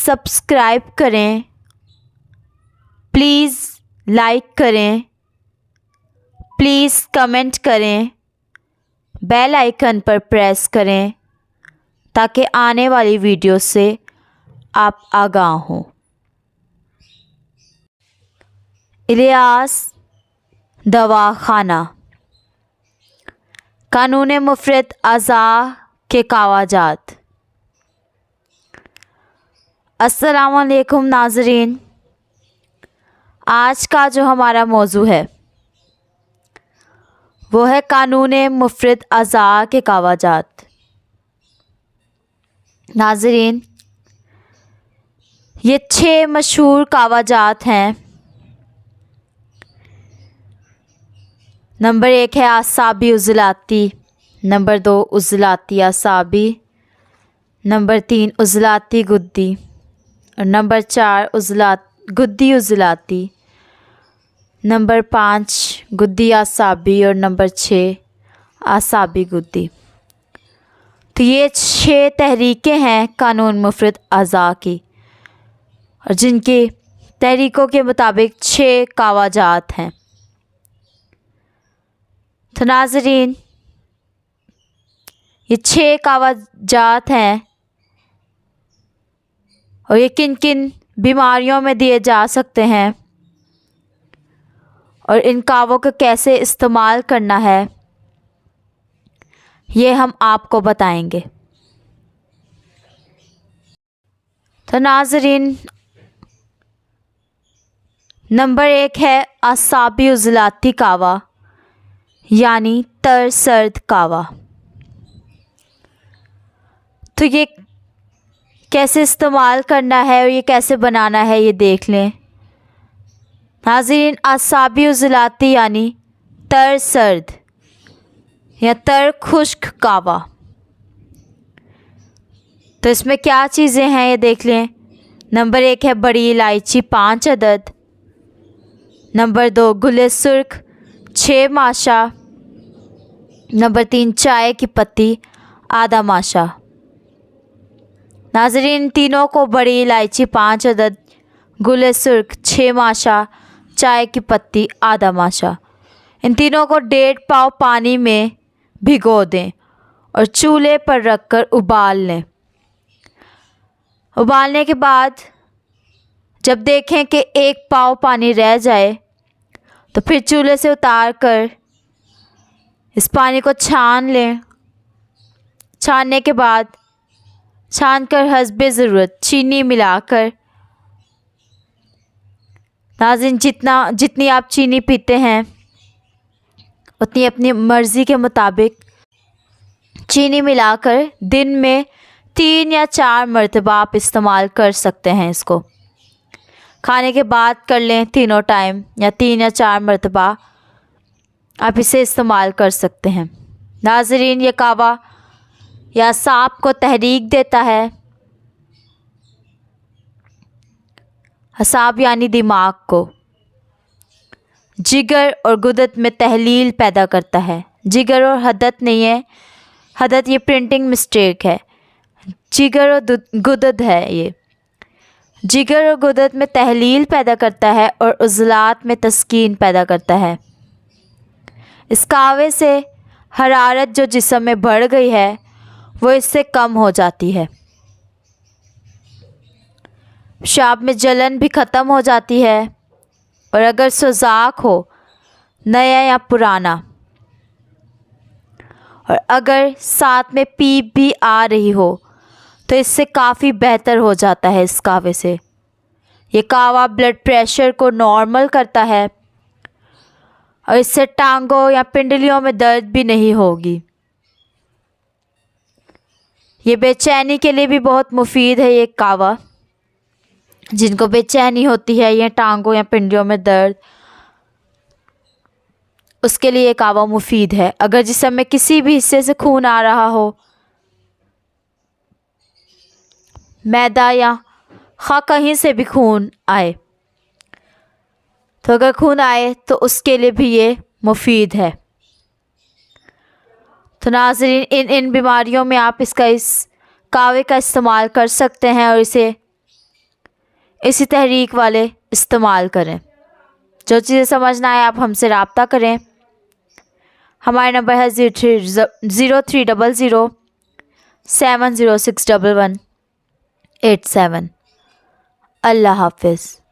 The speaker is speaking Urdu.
سبسکرائب کریں، پلیز لائک کریں، پلیز کمنٹ کریں، بیل آئیکن پر پریس کریں تاکہ آنے والی ویڈیو سے آپ آگاہ ہوں۔ الیاس دواخانہ، قانون مفرد اعضاء کے کاوجات۔ السلام علیکم ناظرین، آج کا جو ہمارا موضوع ہے وہ ہے قانون مفرد اعضاء کے کاوجات۔ ناظرین، یہ 6 مشہور کاوجات ہیں۔ نمبر 1 ہے اعصابی عضلاتی، نمبر 2 عضلاتی اعصابی، نمبر 3 عضلاتی گدی، اور نمبر 4 گدی عضلاتی، نمبر 5 گدی اعصابی، اور نمبر 6 اعصابی گدی۔ تو یہ 6 تحریکیں ہیں قانون مفرد اعضاء کی، اور جن کی تحریکوں کے مطابق 6 کاوجات ہیں۔ تو ناظرین، یہ 6 کاوجات ہیں اور یہ کن کن بیماریوں میں دیے جا سکتے ہیں اور ان کاووں کو کیسے استعمال کرنا ہے، یہ ہم آپ کو بتائیں گے۔ تو ناظرین، نمبر 1 ہے اعصابی عضلاتی کاوا، یعنی تر سرد کاوا۔ تو یہ کیسے استعمال کرنا ہے اور یہ کیسے بنانا ہے، یہ دیکھ لیں۔ ناظرین، اعصابی عضلاتی یعنی تر سرد یا تر خشک کاوا۔ تو اس میں کیا چیزیں ہیں یہ دیکھ لیں۔ نمبر 1 ہے بڑی الائچی 5 عدد، نمبر 2 گل سرخ 6 ماشا، نمبر 3 چائے کی پتی آدھا ماشا۔ ناظرین، تینوں کو بڑی الائچی 5 عدد، گل سرخ 6 ماشا، چائے کی پتی آدھا ماشا، ان تینوں کو 1.5 پاؤ پانی میں بھگو دیں اور چولہے پر رکھ کر ابال لیں۔ ابالنے کے بعد جب دیکھیں کہ 1 پاؤ پانی رہ جائے تو پھر چولہے سے اتار کر اس پانی کو چھان لیں۔ چھاننے کے بعد چھان کر حسب ضرورت چینی ملا کر، ناظرین جتنی آپ چینی پیتے ہیں اتنی اپنی مرضی کے مطابق چینی ملا کر دن میں 3 یا 4 مرتبہ آپ استعمال کر سکتے ہیں۔ اس کو کھانے کے بعد کر لیں، تینوں ٹائم، یا 3 یا 4 مرتبہ آپ اسے استعمال کر سکتے ہیں۔ ناظرین، یہ کاوا یا اعصاب کو تحریک دیتا ہے، اعصاب یعنی دماغ کو، جگر اور غدد میں تحلیل پیدا کرتا ہے۔ جگر اور حدت نہیں ہے، حدت یہ پرنٹنگ مسٹیک ہے، جگر اور غدد ہے۔ یہ جگر اور غدد میں تحلیل پیدا کرتا ہے اور عضلات میں تسکین پیدا کرتا ہے۔ اس کاوے سے حرارت جو جسم میں بڑھ گئی ہے وہ اس سے کم ہو جاتی ہے، پیشاب میں جلن بھی ختم ہو جاتی ہے، اور اگر سوزاک ہو، نیا یا پرانا، اور اگر ساتھ میں پیپ بھی آ رہی ہو تو اس سے کافی بہتر ہو جاتا ہے۔ اس کاوے سے یہ کاوا بلڈ پریشر کو نارمل کرتا ہے، اور اس سے ٹانگوں یا پنڈلیوں میں درد بھی نہیں ہوگی۔ یہ بے چینی کے لیے بھی بہت مفید ہے۔ یہ کاوا جن کو بے چینی ہوتی ہے یا ٹانگوں یا پنڈلیوں میں درد، اس کے لیے یہ کاوا مفید ہے۔ اگر جسم میں کسی بھی حصے سے خون آ رہا ہو، معدہ یا کہیں سے بھی خون آئے، تو اگر خون آئے تو اس کے لیے بھی یہ مفید ہے۔ تو ناظرین، ان بیماریوں میں آپ اس کاوے کا استعمال کر سکتے ہیں اور اسے اسی تحریک والے استعمال کریں۔ جو چیزیں سمجھ نہ آئے آپ ہم سے رابطہ کریں۔ ہمارے نمبر ہے 0300 7061187۔ اللہ حافظ۔